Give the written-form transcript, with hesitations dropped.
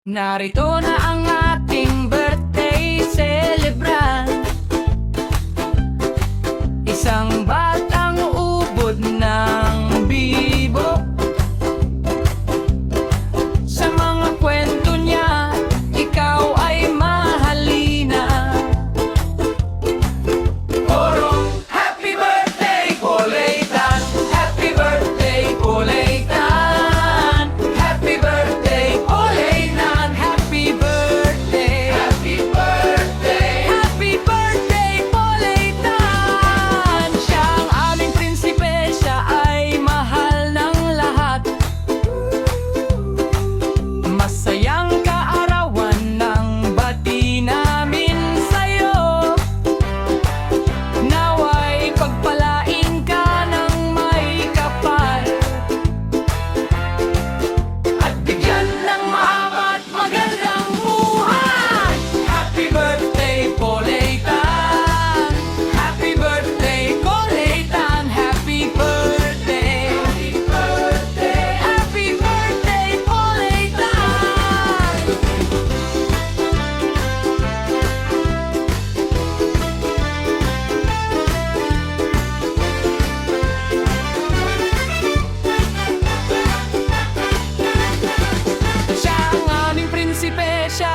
Narito na ang ating birthday celebrant, isang batang ubod ng bibo. Sa mga kwento niya, ikaw ay mahalina. Orong happy birthday, Kuleitan! Happy birthday, Kuleitan! Happy birthday, Kuleitan! Happy birthday! Happy birthday! Happy birthday, Kuleitan! Siya ang aming prinsipe, siya ay mahal ng lahat. Masayang kaarawan ng bati namin sa'yo. Naway pagpalain ka ng may kapal, at bigyan ng mahaba at magandang buhay. Happy birthday, Kuleitan! Happy birthday, Kuleitan! Happy birthday! Happy birthday! Happy birthday, Kuleitan! Siya ang aming prinsipe, siya